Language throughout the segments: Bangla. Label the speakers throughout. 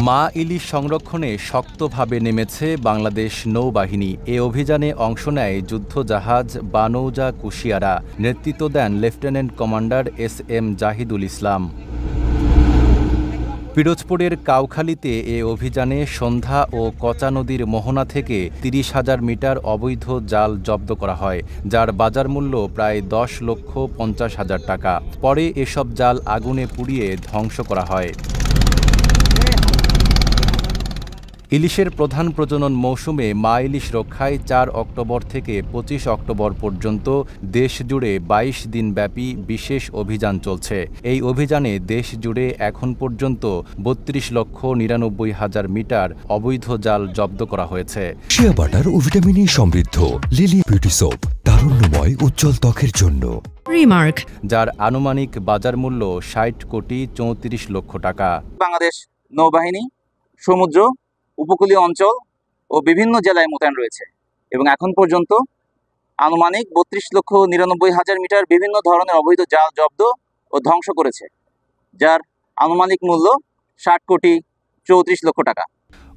Speaker 1: মা ইলিশ সংরক্ষণে শক্তভাবে নেমেছে বাংলাদেশ নৌবাহিনী। এ অভিযানে অংশ নেয় যুদ্ধজাহাজ বানৌজা কুশিয়ারা। নেতৃত্ব দেন লেফটেন্যান্ট কমান্ডার এস.এম. জাহিদুল ইসলাম। পিরোজপুরের কাউখালীতে এ অভিযানে সন্ধ্যা ও কচা নদীর মোহনা থেকে ৩০,০০০ মিটার অবৈধ জাল জব্দ করা হয়, যার বাজার মূল্য প্রায় ১০,৫০,০০০ টাকা। পরে এসব জাল আগুনে পুড়িয়ে ধ্বংস করা হয়। ইলিশের প্রধান প্রজনন মৌসুমে মা ইলিশ রক্ষায় ৪ অক্টোবর থেকে ২৫ অক্টোবর পর্যন্ত দেশজুড়ে ২২ দিনব্যাপী বিশেষ অভিযান চলছে। এই অভিযানে দেশজুড়ে এখন পর্যন্ত ৩২,৯৯,০০০ মিটার অবৈধ জাল জব্দ করা হয়েছে।
Speaker 2: শিয়া বাটার ও ভিটামিন ই সমৃদ্ধ লিলি বিউটি সোপ, তারুণ্যময় উজ্জ্বল ত্বকের জন্য।
Speaker 3: রিমার্ক,
Speaker 1: যার আনুমানিক বাজার মূল্য ৬০,৩৪,০০,০০০ টাকা।
Speaker 4: বাংলাদেশ নৌবাহিনী সমুদ্র, উপকূলীয় অঞ্চল ও বিভিন্ন জেলায় মোতায়েন রয়েছে এবং এখন পর্যন্ত আনুমানিক ৩২,৯৯,০০০ মিটার বিভিন্ন ধরনের অবৈধ জাল জব্দ ও ধ্বংস করেছে, যার আনুমানিক মূল্য ৬০,৩৪,০০,০০০ টাকা।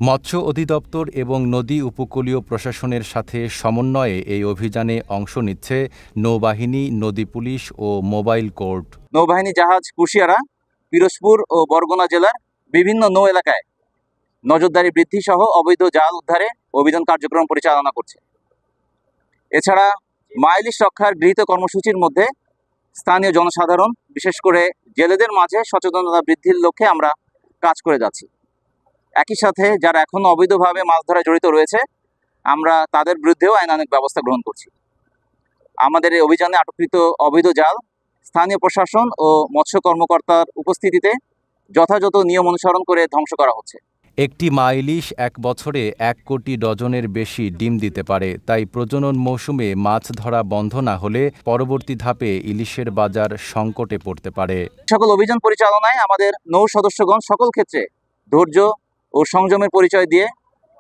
Speaker 1: মৎস্য অধিদপ্তর এবং নদী উপকূলীয় প্রশাসনের সাথে সমন্বয়ে এই অভিযানে অংশ নিচ্ছে নৌবাহিনী, নদী পুলিশ ও মোবাইল কোর্ট।
Speaker 4: নৌবাহিনী জাহাজ কুশিয়ারা পিরোজপুর ও বরগুনা জেলার বিভিন্ন নৌ এলাকায় নজরদারি বৃদ্ধি সহ অবৈধ জাল উদ্ধারে অভিযান কার্যক্রম পরিচালনা করছে। এছাড়া মা ইলিশ রক্ষার গৃহীত কর্মসূচির মধ্যে স্থানীয় জনসাধারণ, বিশেষ করে জেলেদের মাঝে সচেতনতা বৃদ্ধির লক্ষ্যে আমরা কাজ করে যাচ্ছি। একই সাথে যারা এখনও অবৈধভাবে মাছ ধরায় জড়িত রয়েছে, আমরা তাদের বিরুদ্ধেও আইনানুগ ব্যবস্থা গ্রহণ করছি। আমাদের এই অভিযানে আটককৃত অবৈধ জাল স্থানীয় প্রশাসন ও মৎস্য কর্মকর্তার উপস্থিতিতে যথাযথ নিয়ম অনুসরণ করে ধ্বংস করা হচ্ছে।
Speaker 1: একটি মা ইলিশ ১ বছরে ১ কোটি ডজনের বেশি ডিম দিতে পারে। তাই প্রজনন মৌসুমে মাছ ধরা বন্ধ না হলে পরবর্তী ধাপে ইলিশের বাজার সংকটে পড়তে পারে।
Speaker 4: সকল অভিযান পরিচালনায় আমাদের নৌ সদস্যগণ সকল ক্ষেত্রে ধৈর্য ও সংযমের পরিচয় দিয়ে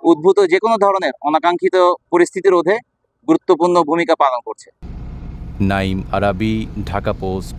Speaker 4: উদ্ভূত যে কোনো ধরনের অনাকাঙ্ক্ষিত পরিস্থিতি রোধে গুরুত্বপূর্ণ ভূমিকা পালন করছে।
Speaker 1: নাইম আরাবী, ঢাকা পোস্ট।